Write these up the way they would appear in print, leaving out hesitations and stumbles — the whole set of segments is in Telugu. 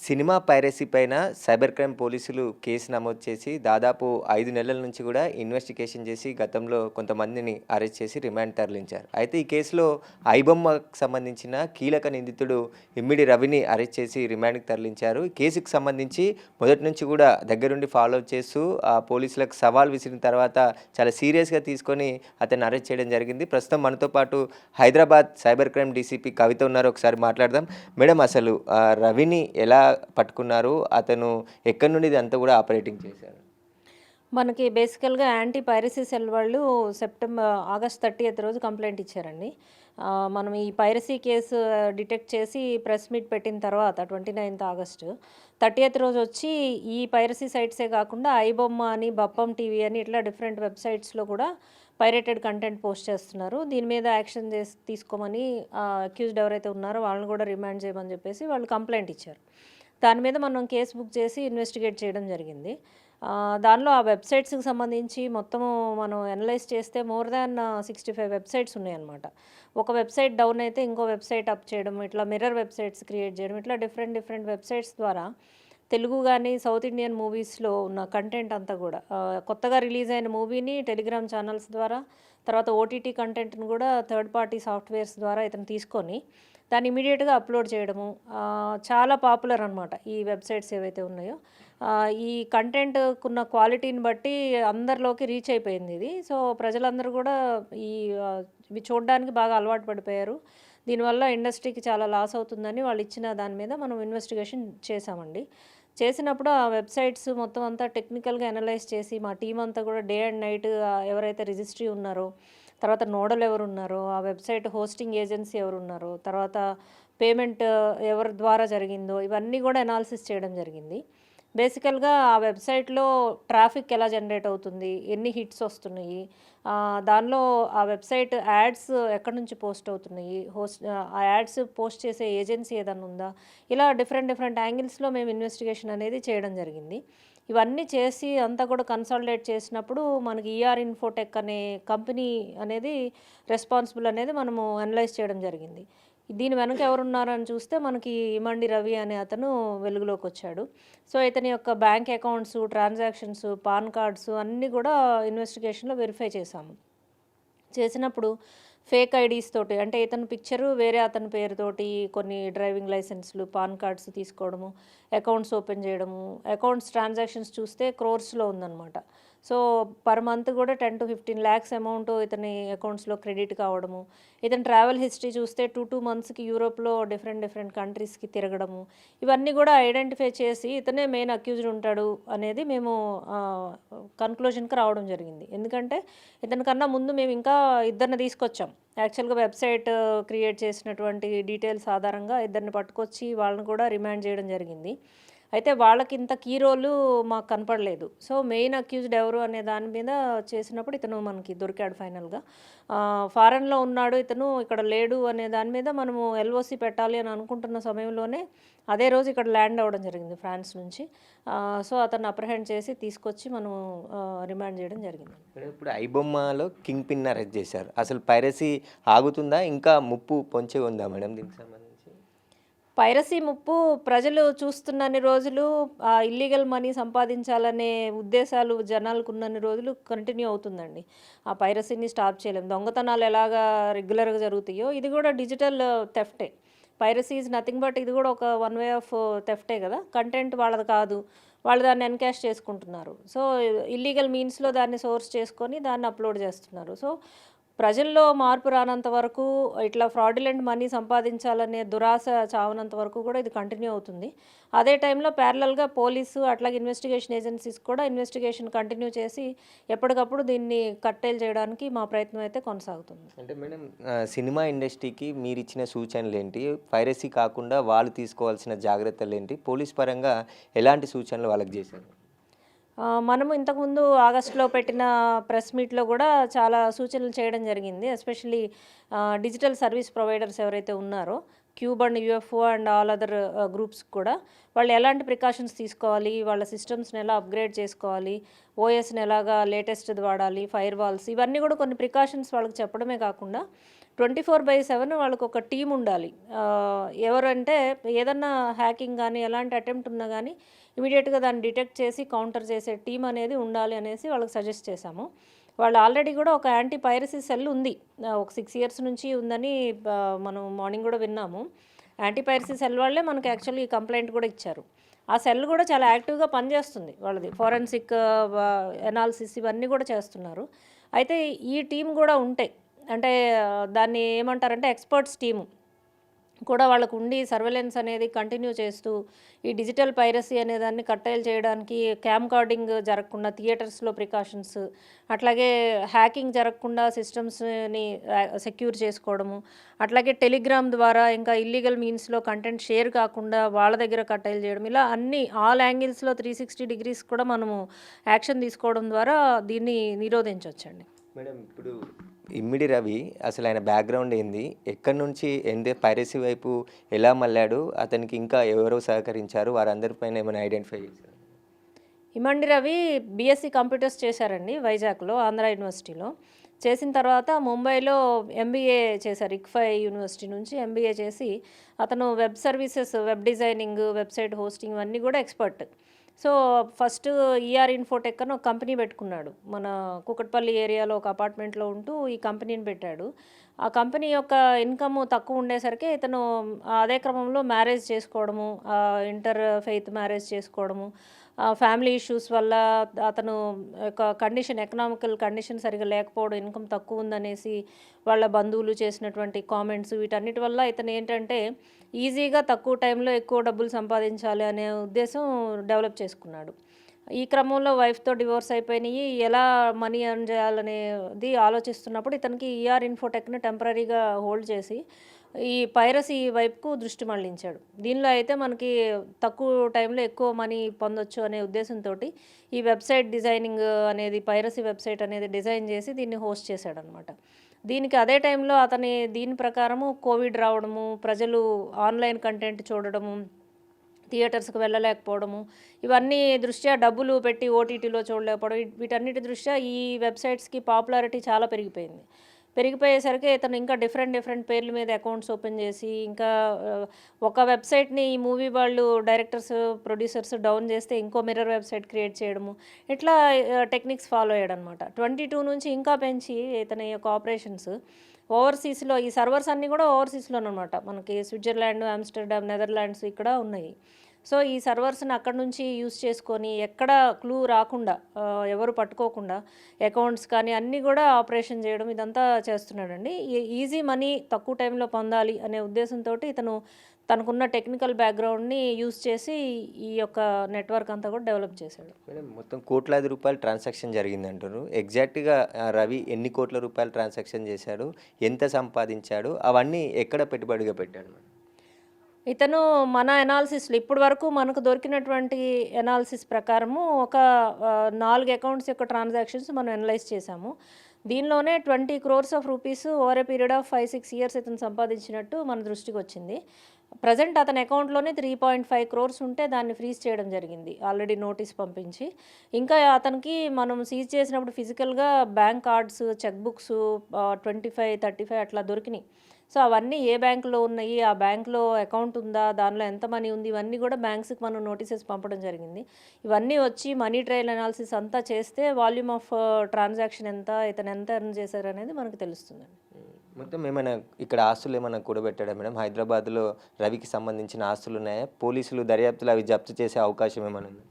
సినిమా పైరసీ పైన సైబర్ క్రైమ్ పోలీసులు కేసు నమోదు చేసి దాదాపు 5 నెలల నుంచి కూడా ఇన్వెస్టిగేషన్ చేసి గతంలో కొంతమందిని అరెస్ట్ చేసి రిమాండ్ తరలించారు. అయితే ఈ కేసులో ఐబొమ్మకు సంబంధించిన కీలక నిందితుడు ఇమ్మిడి రవిని అరెస్ట్ చేసి రిమాండ్‌కి తరలించారు. ఈ కేసుకు సంబంధించి మొదటి నుంచి కూడా దగ్గరుండి ఫాలో అప్ చేస్తూ పోలీసులకు సవాల్ విసిరిన తర్వాత చాలా సీరియస్‌గా తీసుకొని అతన్ని అరెస్ట్ చేయడం జరిగింది. ప్రస్తుతం మనతో పాటు హైదరాబాద్ సైబర్ క్రైమ్ డీసీపీ కవిత ఉన్నారు. ఒకసారి మాట్లాడదాం. మేడం, అసలు రవిని ఎలా పట్టుకున్నారు? అతను ఎక్కడి నుండి ఇదంతా కూడా ఆపరేటింగ్ చేశారు? మనకి బేసికల్‌గా యాంటీ పైరసీ సెల్ వాళ్ళు ఆగస్ట్ 30th రోజు కంప్లెయింట్ ఇచ్చారండి. మనం ఈ పైరసీ కేసు డిటెక్ట్ చేసి ప్రెస్ మీట్ పెట్టిన తర్వాత 29th ఆగస్టు 30th రోజు వచ్చి ఈ పైరసీ సైట్సే కాకుండా ఐబొమ్మ అని, బప్పం టీవీ అని ఇట్లా డిఫరెంట్ వెబ్‌సైట్స్‌లో కూడా పైరేటెడ్ కంటెంట్ పోస్ట్ చేస్తున్నారు. దీని మీద యాక్షన్ తీసుకోమని అక్యూజ్డ్ ఎవరైతే ఉన్నారో వాళ్ళని కూడా రిమాండ్ చేయమని చెప్పేసి వాళ్ళు కంప్లెయింట్ ఇచ్చారు. దాని మీద మనం కేసు బుక్ చేసి ఇన్వెస్టిగేట్ చేయడం జరిగింది. దానిలో ఆ వెబ్‌సైట్స్‌కి సంబంధించి మొత్తము మనం అనలైజ్ చేస్తే మోర్ దాన్ 65 వెబ్‌సైట్స్ ఉన్నాయన్నమాట. ఒక వెబ్‌సైట్ డౌన్ అయితే ఇంకో వెబ్‌సైట్ అప్ చేయడం, ఇట్లా మిర్రర్ వెబ్‌సైట్స్ క్రియేట్ చేయడం, ఇట్లా డిఫరెంట్ వెబ్‌సైట్స్ ద్వారా తెలుగు గానీ, సౌత్ ఇండియన్ మూవీస్‌లో ఉన్న కంటెంట్ అంతా కూడా కొత్తగా రిలీజ్ అయిన మూవీని టెలిగ్రామ్ ఛానల్స్ ద్వారా, తర్వాత ఓటీటీ కంటెంట్‌ని కూడా థర్డ్ పార్టీ సాఫ్ట్‌వేర్స్ ద్వారా ఇతను తీసుకొని దాన్ని ఇమ్మీడియేట్‌గా అప్‌లోడ్ చేయడము. చాలా పాపులర్ అనమాట ఈ వెబ్‌సైట్స్ ఏవైతే ఉన్నాయో. ఈ కంటెంట్‌కున్న క్వాలిటీని బట్టి అందరిలోకి రీచ్ అయిపోయింది ఇది. సో, ప్రజలందరూ కూడా ఈ ఇవి చూడడానికి బాగా అలవాటు పడిపోయారు. దీనివల్ల ఇండస్ట్రీకి చాలా లాస్ అవుతుందని వాళ్ళు ఇచ్చిన దాని మీద మనం ఇన్వెస్టిగేషన్ చేశామండి. చేసినప్పుడు ఆ వెబ్‌సైట్స్ మొత్తం అంతా టెక్నికల్‌గా అనలైజ్ చేసి మా టీమ్ అంతా కూడా డే అండ్ నైట్ ఎవరైతే రిజిస్ట్రీ ఉన్నారో, తర్వాత నోడల్ ఎవరున్నారో, ఆ వెబ్‌సైట్ హోస్టింగ్ ఏజెన్సీ ఎవరున్నారో, తర్వాత పేమెంట్ ఎవరి ద్వారా జరిగిందో ఇవన్నీ కూడా అనాలిసిస్ చేయడం జరిగింది. బేసికల్‌గా ఆ వెబ్‌సైట్‌లో ట్రాఫిక్ ఎలా జనరేట్ అవుతుంది, ఎన్ని హిట్స్ వస్తున్నాయి, దానిలో ఆ వెబ్‌సైట్ యాడ్స్ ఎక్కడి నుంచి పోస్ట్ అవుతున్నాయి, ఆ యాడ్స్ పోస్ట్ చేసే ఏజెన్సీ ఏదన్నా ఉందా, ఇలా డిఫరెంట్ యాంగిల్స్‌లో మేము ఇన్వెస్టిగేషన్ అనేది చేయడం జరిగింది. ఇవన్నీ చేసి అంతా కూడా కన్సాలిడేట్ చేసినప్పుడు మనకి ఈఆర్ ఇన్ఫోటెక్ అనే కంపెనీ అనేది రెస్పాన్సిబుల్ అనేది మనము అనలైజ్ చేయడం జరిగింది. దీని వెనక ఎవరున్నారని చూస్తే మనకి ఇమండి రవి అనే అతను వెలుగులోకొచ్చాడు. సో, ఇతని యొక్క bank accounts, transactions, pan cards అన్నీ కూడా ఇన్వెస్టిగేషన్‌లో వెరిఫై చేశాము. చేసినప్పుడు ఫేక్ ఐడీస్ తోటి, అంటే ఇతని పిక్చరు వేరే అతని పేరుతోటి కొన్ని డ్రైవింగ్ లైసెన్స్‌లు, పాన్ కార్డ్స్ తీసుకోవడము, అకౌంట్స్ ఓపెన్ చేయడము, అకౌంట్స్ ట్రాన్సాక్షన్స్ చూస్తే క్రోర్స్‌లో ఉందన్నమాట. సో, పర్ మంత్ కూడా 10-15 లాక్స్ అమౌంట్ ఇతని అకౌంట్స్‌లో క్రెడిట్ కావడము. ఇతని ట్రావెల్ హిస్టరీ చూస్తే 2 మంత్స్‌కి యూరోప్‌లో డిఫరెంట్ కంట్రీస్‌కి తిరగడము. ఇవన్నీ కూడా ఐడెంటిఫై చేసి ఇతనే మెయిన్ అక్యూజ్డ్ ఉంటాడు అనేది మేము కన్క్లూజన్‌కి రావడం జరిగింది. ఎందుకంటే ఇతని కన్నా ముందు మేము ఇంకా ఇద్దరిని తీసుకొచ్చాం. యాక్చువల్‌గా వెబ్‌సైట్ క్రియేట్ చేసినటువంటి డీటెయిల్స్ ఆధారంగా ఇద్దరిని పట్టుకొచ్చి వాళ్ళని కూడా రిమాండ్ చేయడం జరిగింది. అయితే వాళ్ళకింత కీ రోలు మాకు కనపడలేదు. సో, మెయిన్ అక్యూజ్డ్ ఎవరు అనే దాని మీద చేసినప్పుడు ఇతను మనకి దొరికాడు ఫైనల్‌గా. ఫారెన్‌లో ఉన్నాడు ఇతను, ఇక్కడ లేడు అనే దాని మీద మనము ఎల్ఓసీ పెట్టాలి అని అనుకుంటున్న సమయంలోనే అదే రోజు ఇక్కడ ల్యాండ్ అవ్వడం జరిగింది ఫ్రాన్స్ నుంచి. సో, అతన్ని అప్రహెండ్ చేసి తీసుకొచ్చి మనము రిమాండ్ చేయడం జరిగింది. మేడం, ఇప్పుడు ఐబొమ్మలో కింగ్ పిన్ అరెస్ట్ చేశారు. అసలు పైరసీ ఆగుతుందా? ఇంకా ముప్పు పొంచి ఉందా మేడం దీనికి సంబంధించి? పైరసీ ముప్పు ప్రజలు చూస్తున్నన్ని రోజులు, ఇల్లీగల్ మనీ సంపాదించాలనే ఉద్దేశాలు జనాలకున్నన్ని రోజులు కంటిన్యూ అవుతుందండి. ఆ పైరసీని స్టాప్ చేయలేం. దొంగతనాలు ఎలాగా రెగ్యులర్‌గా జరుగుతాయో ఇది కూడా డిజిటల్ థెఫ్టే. పైరసీ ఈజ్ నథింగ్ బట్ ఇది కూడా ఒక వన్ వే ఆఫ్ థెఫ్టే కదా! కంటెంట్ వాళ్ళది కాదు. వాళ్ళు దాన్ని ఎన్‌కాష్ చేసుకుంటున్నారు. సో, ఇల్లీగల్ మీన్స్‌లో దాన్ని సోర్స్ చేసుకొని దాన్ని అప్‌లోడ్ చేస్తున్నారు. సో, ప్రజల్లో మార్పు రానంత వరకు, ఇట్లా ఫ్రాడ్యులెంట్ మనీ సంపాదించాలనే దురాశ చావనంత వరకు కూడా ఇది కంటిన్యూ అవుతుంది. అదే టైంలో ప్యారలల్‌గా పోలీసు అట్లాగే ఇన్వెస్టిగేషన్ ఏజెన్సీస్ కూడా ఇన్వెస్టిగేషన్ కంటిన్యూ చేసి ఎప్పటికప్పుడు దీన్ని కట్టేలు చేయడానికి మా ప్రయత్నం అయితే కొనసాగుతుంది. అంటే మేడం, సినిమా ఇండస్ట్రీకి మీరిచ్చిన సూచనలేంటి? పైరసీ కాకుండా వాళ్ళు తీసుకోవాల్సిన జాగ్రత్తలేంటి? పోలీస్ పరంగా ఎలాంటి సూచనలు వాళ్ళకి చేశారు? మనము ఇంతకుముందు ఆగస్టులో పెట్టిన ప్రెస్ మీట్‌లో గూడా చాలా సూచనలు చేయడం జరిగింది. ఎస్పెషల్లీ డిజిటల్ సర్వీస్ ప్రొవైడర్స్ ఎవరైతే ఉన్నారో, Qube and UFO and all other గ్రూప్స్‌కి కూడా వాళ్ళు ఎలాంటి ప్రికాషన్స్ తీసుకోవాలి, వాళ్ళ సిస్టమ్స్‌ని ఎలా అప్‌గ్రేడ్ చేసుకోవాలి, ఓఎస్‌ని ఎలాగా లేటెస్ట్‌ది వాడాలి, ఫైర్ వాల్స్ ఇవన్నీ గూడా కొన్ని ప్రికాషన్స్ వాళ్ళకి చెప్పడమే కాకుండా, 24/7 వాళ్ళకొక టీమ్ ఉండాలి. ఎవరంటే ఏదన్నా హ్యాకింగ్ గానీ, ఎలాంటి అటెంప్ట్ ఉన్నా గానీ ఇమ్మీడియేట్‌గా దాన్ని డిటెక్ట్ చేసి కౌంటర్ చేసే టీమ్ అనేది ఉండాలి అనేసి వాళ్ళకి సజెస్ట్ చేశాము. వాళ్ళు ఆల్రెడీ గూడా ఒక యాంటీ పైరసీ సెల్ ఉంది. ఒక 6 ఇయర్స్ నుంచి ఉందని మనం మార్నింగ్ గూడా విన్నాము. యాంటీ పైరసీ సెల్ వాళ్ళే మనకి యాక్చువల్లీ కంప్లెయింట్ గూడా ఇచ్చారు. ఆ సెల్ గూడా చాలా యాక్టివ్‌గా పనిచేస్తుంది వాళ్ళది. ఫోరెన్సిక్ ఎనాలిసిస్ ఇవన్నీ గూడా చేస్తున్నారు. అయితే ఈ టీమ్ గూడా ఉంటే అంటే దాన్ని ఏమంటారంటే ఎక్స్‌పర్ట్స్ టీము కూడా వాళ్ళకుండి సర్వేలెన్స్ అనేది కంటిన్యూ చేస్తూ, ఈ డిజిటల్ పైరసీ అనే దాన్ని కట్టడి చేయడానికి క్యామ్ కార్డింగ్ జరగకుండా థియేటర్స్‌లో ప్రికాషన్స్, అట్లాగే హ్యాకింగ్ జరగకుండా సిస్టమ్స్‌ని సెక్యూర్ చేసుకోవడము, అట్లాగే టెలిగ్రామ్ ద్వారా ఇంకా ఇల్లీగల్ మీన్స్‌లో కంటెంట్ షేర్ కాకుండా వాళ్ళ దగ్గర కట్టడి చేయడం. ఇలా అన్ని ఆల్ యాంగిల్స్‌లో 360 డిగ్రీస్ కూడా మనము యాక్షన్ తీసుకోవడం ద్వారా దీన్ని నిరోధించొచ్చండి. మేడం ఇప్పుడు ఇమ్మిడి రవి అసలు ఆయన బ్యాక్గ్రౌండ్ ఏంది? ఎక్కడి నుంచి పైరసీ వైపు ఎలా మళ్ళాడు? అతనికి ఇంకా ఎవరు సహకరించారు? వారందరిపైన ఏమైనా ఐడెంటిఫై చేశారా? ఇమండి రవి బీఎస్సీ కంప్యూటర్స్ చేశారండి వైజాగ్‌లో, ఆంధ్ర యూనివర్సిటీలో. చేసిన తర్వాత ముంబైలో ఎంబీఏ చేశారు. ఇక్ఫై యూనివర్సిటీ నుంచి ఎంబీఏ చేసి అతను web services, web designing, website hosting ఇవన్నీ కూడా expert. So, first ER infotech అని ఒక కంపెనీ పెట్టుకున్నాడు. మన కూకట్పల్లి ఏరియాలో ఒక అపార్ట్మెంట్‌లో ఉంటూ ఈ కంపెనీని పెట్టాడు. ఆ కంపెనీ యొక్క ఇన్‌కమ్ తక్కువ ఉండేసరికి ఇతను అదే క్రమంలో మ్యారేజ్ చేసుకోవడము, ఇంటర్ ఫెయిత్ మ్యారేజ్ చేసుకోవడము, ఫ్యామిలీ ఇష్యూస్ వల్ల అతను యొక్క కండిషన్ ఎకనామికల్ కండిషన్ సరిగ్గా లేకపోవడం, ఇన్‌కమ్ తక్కువ ఉందనేసి వాళ్ళ బంధువులు చేసినటువంటి కామెంట్స్ వీటన్నిటి వల్ల ఇతను ఏంటంటే ఈజీగా తక్కువ టైంలో ఎక్కువ డబ్బులు సంపాదించాలి అనే ఉద్దేశం డెవలప్ చేసుకున్నాడు. ఈ క్రమంలో వైఫ్‌తో డివోర్స్ అయిపోయినియి. ఎలా మనీ ఎర్న్ చేయాలనేది ఆలోచిస్తున్నప్పుడు ఇతనికి ఈఆర్ ఇన్ఫోటెక్‌ని టెంపరరీగా హోల్డ్ చేసి ఈ పైరసీ వైపుకు దృష్టి మళ్లించాడు. దీనిలో అయితే మనకి తక్కువ టైంలో ఎక్కువ మనీ పొందొచ్చు అనే ఉద్దేశంతోటి ఈ వెబ్‌సైట్ డిజైనింగ్ అనేది పైరసీ వెబ్‌సైట్ అనేది డిజైన్ చేసి దీన్ని హోస్ట్ చేశాడనమాట. దీనికి అదే టైంలో దీని ప్రకారము కోవిడ్ రావడము, ప్రజలు ఆన్‌లైన్ కంటెంట్ చూడడము, థియేటర్స్‌కి వెళ్ళలేకపోవడము, ఇవన్నీ దృష్ట్యా డబ్బులు పెట్టి ఓటీటీలో చూడలేకపోవడం, వీటన్నిటి దృష్ట్యా ఈ వెబ్‌సైట్స్‌కి పాపులారిటీ చాలా పెరిగిపోయింది. పెరిగిపోయేసరికి ఇతను ఇంకా డిఫరెంట్ పేర్ల మీద అకౌంట్స్ ఓపెన్ చేసి ఇంకా ఒక వెబ్‌సైట్‌ని ఈ మూవీ వాళ్ళు డైరెక్టర్స్, ప్రొడ్యూసర్స్ డౌన్ చేస్తే ఇంకో మిర్రర్ వెబ్‌సైట్ క్రియేట్ చేయడము. ఇట్లా టెక్నిక్స్ ఫాలో అయ్యాడనమాట. 22 నుంచి ఇంకా పెంచి ఇతని యొక్క ఆపరేషన్స్ ఓవర్‌సీస్‌లో ఈ సర్వర్స్ అన్నీ కూడా ఓవర్‌సీస్‌లోననమాట. మనకి స్విట్జర్లాండ్, ఆమ్‌స్టర్‌డామ్, నెదర్‌లాండ్స్ ఇక్కడ ఉన్నాయి. సో, ఈ సర్వర్స్‌ని అక్కడి నుంచి యూజ్ చేసుకొని ఎక్కడ క్లూ రాకుండా ఎవరు పట్టుకోకుండా అకౌంట్స్ కానీ అన్నీ కూడా ఆపరేషన్ చేయడం ఇదంతా చేస్తున్నాడండి. ఈజీ మనీ తక్కువ టైంలో పొందాలి అనే ఉద్దేశంతోటి ఇతను తనకున్న టెక్నికల్ బ్యాక్‌గ్రౌండ్‌ని యూజ్ చేసి ఈ యొక్క నెట్వర్క్ అంతా కూడా డెవలప్ చేశాడు. మేడం మొత్తం కోట్లాది రూపాయలు ట్రాన్సాక్షన్ జరిగిందంటున్నారు. ఎగ్జాక్ట్‌గా రవి ఎన్ని కోట్ల రూపాయలు ట్రాన్సాక్షన్ చేశాడు? ఎంత సంపాదించాడు? అవన్నీ ఎక్కడ పెట్టుబడిగా పెట్టాడు మేడం? ఇతను మన ఎనాలిసిస్‌లో ఇప్పటి వరకు మనకు దొరికినటువంటి ఎనాలిసిస్ ప్రకారము ఒక 4 అకౌంట్స్ యొక్క ట్రాన్సాక్షన్స్ మనం అనలైజ్ చేశాము. దీనిలోనే 20 crores of rupees over a period of 5, 6 years ఇతను సంపాదించినట్టు మన దృష్టికొచ్చింది. ప్రెజెంట్ అతని అకౌంట్‌లోనే 3.5 క్రోర్స్ ఉంటే దాన్ని ఫ్రీజ్ చేయడం జరిగింది. ఆల్రెడీ నోటీస్ పంపించి. ఇంకా అతనికి మనం సీజ్ చేసినప్పుడు ఫిజికల్‌గా బ్యాంక్ కార్డ్స్, చెక్ బుక్స్ 25, 35 అట్లా దొరికినాయి. సో, అవన్నీ ఏ బ్యాంక్‌లో ఉన్నాయి, ఆ బ్యాంక్‌లో అకౌంట్ ఉందా, దానిలో ఎంత మనీ ఉంది, ఇవన్నీ కూడా బ్యాంక్స్‌కి మనం నోటీసెస్ పంపడం జరిగింది. ఇవన్నీ వచ్చి మనీ ట్రయల్ అనాలిసిస్ అంతా చేస్తే వాల్యూమ్ ఆఫ్ ట్రాన్సాక్షన్ ఎంత, ఇతను ఎంత ఎర్న్ చేశారనేది మనకు తెలుస్తుందండి. మొత్తం ఏమైనా ఇక్కడ ఆస్తులు ఏమైనా కూడబెట్టాడా మేడం? హైదరాబాద్‌లో రవికి సంబంధించిన ఆస్తులున్నాయా? పోలీసులు దర్యాప్తులో అవి జప్తు చేసే అవకాశం ఏమైనా ఉందా?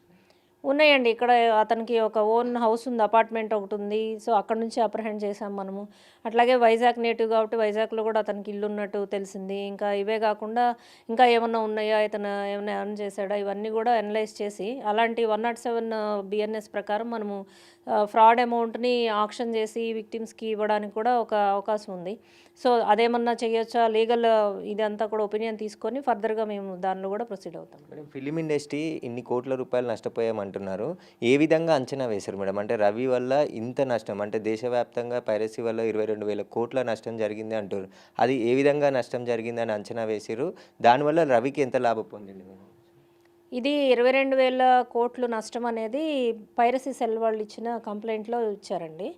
ఉన్నాయండి. ఇక్కడ అతనికి ఒక ఓన్ హౌస్ ఉంది. అపార్ట్మెంట్ ఒకటుంది. సో, అక్కడి నుంచి అప్రహెండ్ చేశాం మనము. అట్లాగే వైజాగ్ నేటివ్ కాబట్టి వైజాగ్‌లో కూడా అతనికి ఇల్లున్నట్టు తెలిసింది. ఇంకా ఇవే కాకుండా ఇంకా ఏమన్నా ఉన్నాయా? ఇతను ఏమన్నా ఎర్న్ చేశాడా? ఇవన్నీ కూడా అనలైజ్ చేసి అలాంటి 107 బిఎన్ఎస్ ప్రకారం మనము ఫ్రాడ్ అమౌంట్‌ని ఆక్షన్ చేసి విక్టిమ్స్‌కి ఇవ్వడానికి కూడా ఒక అవకాశం ఉంది. సో, అదేమన్నా చేయొచ్చా? లీగల్ ఇదంతా కూడా ఒపీనియన్ తీసుకొని ఫర్దర్‌గా మేము దానిలో కూడా ప్రొసీడ్ అవుతాం. మేడం ఫిలిం ఇండస్ట్రీ ఇన్ని కోట్ల రూపాయలు నష్టపోయామంటున్నారు. ఏ విధంగా అంచనా వేశారు మేడం? అంటే రవి వల్ల ఇంత నష్టం అంటే దేశవ్యాప్తంగా పైరసీ వల్ల 22,000 కోట్ల నష్టం జరిగింది అంటుర్రు. అది ఏ విధంగా నష్టం జరిగిందని అంచనా వేసిర్రు? దానివల్ల రవికి ఎంత లాభం పొందిండు మేడం? ఇది 22,000 కోట్లు నష్టం అనేది పైరసీ సెల్ వాళ్ళు ఇచ్చిన కంప్లెయింట్‌లో ఇచ్చారండి.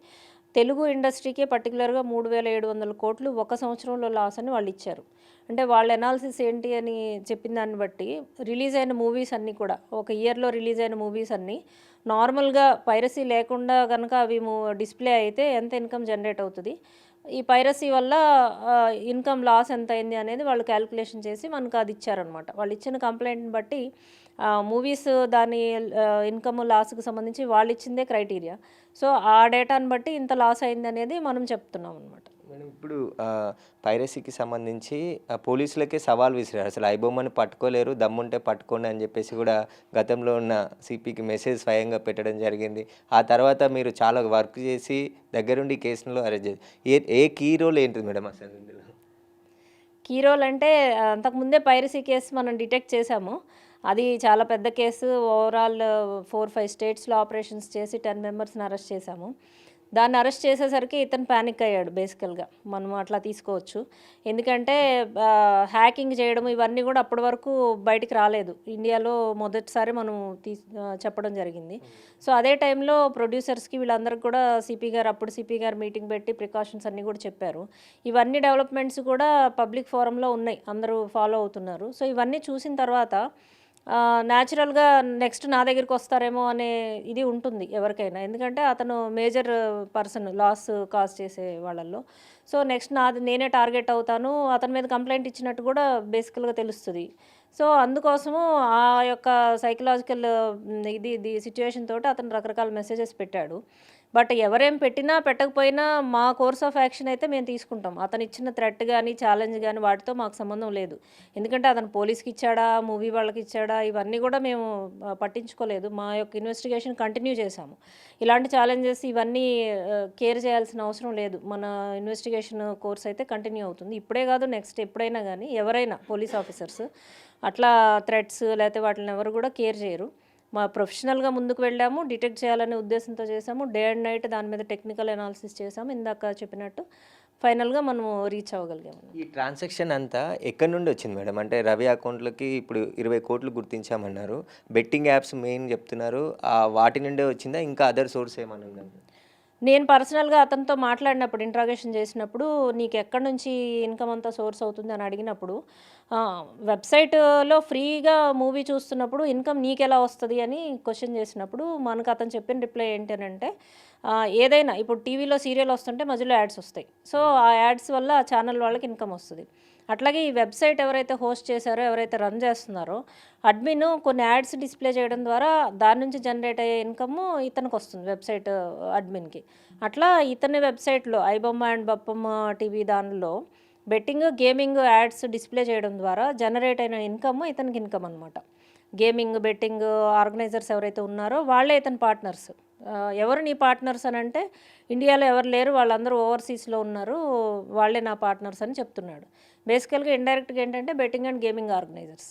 తెలుగు ఇండస్ట్రీకే పర్టికులర్‌గా 3,700 కోట్లు ఒక సంవత్సరంలో లాస్ అని వాళ్ళిచ్చారు. అంటే వాళ్ళ ఎనాలిసిస్ ఏంటి అని చెప్పిన దాన్ని బట్టి రిలీజ్ అయిన మూవీస్ అన్నీ కూడా ఒక ఇయర్‌లో రిలీజ్ అయిన మూవీస్ అన్నీ నార్మల్‌గా పైరసీ లేకుండా గనక అవి డిస్‌ప్లే అయితే ఎంత ఇన్‌కమ్ జనరేట్ అవుతది? ఈ పైరసీ వల్ల ఇన్‌కమ్ లాస్ ఎంతయింది అనేది వాళ్ళు కాలిక్యులేషన్ చేసి మనకు అది ఇచ్చారనమాట. వాళ్ళు ఇచ్చిన కంప్లెయింట్‌ని బట్టి మూవీస్ దాని ఇన్‌కమ్ లాస్‌కి సంబంధించి వాళ్ళిచ్చిందే క్రైటీరియా. సో, ఆ డేటాను బట్టి ఇంత లాస్ అయిందనేది మనం చెప్తున్నామనమాట. మేడం ఇప్పుడు పైరసీకి సంబంధించి పోలీసులకే సవాల్ విసిరారు. అసలు ఐబొమ్మని పట్టుకోలేరు, దమ్ముంటే పట్టుకోండి అని చెప్పేసి కూడా గతంలో ఉన్న సిపికి మెసేజ్ స్వయంగా పెట్టడం జరిగింది. ఆ తర్వాత మీరు చాలా వర్క్ చేసి దగ్గరుండి కేసులో అరెస్ట్ చేసి ఏ కీ రోల్ ఏంటిది మేడం అసలు ఇందులో? కీ రోల్ అంటే అంతకుముందే పైరసీ కేసు మనం డిటెక్ట్ చేశాము. అది చాలా పెద్ద కేసు. ఓవరాల్ 4, 5 స్టేట్స్‌లో ఆపరేషన్స్ చేసి 10 మెంబర్స్‌ని అరెస్ట్ చేశాము. దాన్ని అరెస్ట్ చేసేసరికి ఇతను పానిక్ అయ్యాడు బేసికల్‌గా. మనం అట్లా తీసుకోవచ్చు. ఎందుకంటే హ్యాకింగ్ చేయడం ఇవన్నీ కూడా అప్పటి వరకు బయటికి రాలేదు. ఇండియాలో మొదటిసారి మనం చెప్పడం జరిగింది. సో, అదే టైంలో ప్రొడ్యూసర్స్‌కి వీళ్ళందరికి కూడా అప్పుడు సిపి గారు మీటింగ్ పెట్టి ప్రికాషన్స్ అన్నీ కూడా చెప్పారు. ఇవన్నీ డెవలప్‌మెంట్స్ కూడా పబ్లిక్ ఫోరమ్‌లో ఉన్నాయి. అందరూ ఫాలో అవుతున్నారు. సో, ఇవన్నీ చూసిన తర్వాత న్యాచురల్‌గా నెక్స్ట్ నా దగ్గరికొస్తారేమో అనే ఇది ఉంటుంది ఎవరికైనా. ఎందుకంటే అతను మేజర్ పర్సన్ లాస్ కాజ్ చేసే వాళ్ళల్లో. సో, నెక్స్ట్ నేనే టార్గెట్ అవుతాను. అతని మీద కంప్లెయింట్ ఇచ్చినట్టు కూడా బేసికల్‌గా తెలుస్తది. సో, అందుకోసము ఆ యొక్క సైకలాజికల్ ఇది సిట్యుయేషన్ తోటి అతను రకరకాల మెసేజెస్ పెట్టాడు. బట్ ఎవరేం పెట్టినా, పెట్టకపోయినా మా కోర్స్ ఆఫ్ యాక్షన్ అయితే మేము తీసుకుంటాం. అతనిచ్చిన థ్రెట్ గాని, ఛాలెంజ్ గాని వాటితో మాకు సంబంధం లేదు. ఎందుకంటే అతను పోలీస్‌కిచ్చాడా, మూవీ వాళ్ళకిచ్చాడా ఇవన్నీ కూడా మేము పట్టించుకోలేదు. మా యొక్క ఇన్వెస్టిగేషన్ కంటిన్యూ చేశాము. ఇలాంటి ఛాలెంజెస్ ఇవన్నీ కేర్ చేయాల్సిన అవసరం లేదు. మన ఇన్వెస్టిగేషన్ కోర్స్ అయితే కంటిన్యూ అవుతుంది. ఇప్పుడే కాదు నెక్స్ట్ ఎప్పుడైనా గానీ ఎవరైనా పోలీస్ ఆఫీసర్స్ అట్లా థ్రెట్స్ లేకపోతే వాటిని ఎవరు కూడా కేర్ చేయరు. మా ప్రొఫెషనల్‌గా ముందుకు వెళ్ళాము. డిటెక్ట్ చేయాలనే ఉద్దేశంతో చేశాము. డే అండ్ నైట్ దాని మీద టెక్నికల్ అనాలిసిస్ చేశాము. ఇందాక చెప్పినట్టు ఫైనల్‌గా మనము రీచ్ అవ్వగలిగాము. ఈ ట్రాన్సాక్షన్ అంతా ఎక్కడి నుండి వచ్చింది మేడం? అంటే రవి అకౌంట్‌లోకి ఇప్పుడు 20,00,00,000 గుర్తించామన్నారు. బెట్టింగ్ యాప్స్ మెయిన్ చెప్తున్నారు. వాటి నుండే వచ్చిందా? ఇంకా అదర్ సోర్స్ ఏమన్నా ఉందా? నేను పర్సనల్‌గా అతనితో మాట్లాడినప్పుడు ఇంట్రాగేషన్ చేసినప్పుడు, "నీకెక్కడి నుంచి ఇన్‌కమ్ అంతా సోర్స్ అవుతుంది" అని అడిగినప్పుడు, వెబ్‌సైట్‌లో ఫ్రీగా మూవీ చూస్తున్నప్పుడు ఇన్‌కమ్ నీకెలా వస్తది అని క్వెషన్ చేసినప్పుడు, మనకు అతను చెప్పిన రిప్లై ఏంటనంటే, ఏదైనా ఇప్పుడు టీవీలో సీరియల్ వస్తుంటే మధ్యలో యాడ్స్ వస్తాయి. సో, ఆ యాడ్స్ వల్ల ఆ ఛానల్ వాళ్ళకి ఇన్‌కమ్ వస్తది. అట్లాగే ఈ వెబ్‌సైట్ ఎవరైతే హోస్ట్ చేశారో, ఎవరైతే రన్ చేస్తున్నారో, అడ్మిన్ కొన్ని యాడ్స్ డిస్‌ప్లే చేయడం ద్వారా దాని నుంచి జనరేట్ అయ్యే ఇన్‌కమ్ ఇతనికొస్తుంది వెబ్‌సైట్ అడ్మిన్‌కి. అట్లా ఇతని వెబ్‌సైట్‌లో ఐబొమ్మ అండ్ బప్పమ్మ టీవీ దానిలో బెట్టింగ్, గేమింగ్ యాడ్స్ డిస్‌ప్లే చేయడం ద్వారా జనరేట్ అయిన ఇన్‌కమ్ ఇతనికి ఇన్‌కమ్ అనమాట. గేమింగ్, బెట్టింగ్ ఆర్గనైజర్స్ ఎవరైతే ఉన్నారో వాళ్ళే ఇతని పార్ట్నర్స్. ఎవరు నీ పార్ట్నర్స్ అనంటే, ఇండియాలో ఎవరు లేరు వాళ్ళందరూ ఓవర్‌సీస్‌లో ఉన్నారు. వాళ్ళే నా పార్ట్నర్స్ అని చెప్తున్నాడు. బేసికల్‌గా ఇండైరెక్ట్‌గా ఏంటంటే బెట్టింగ్ అండ్ గేమింగ్ ఆర్గనైజర్స్.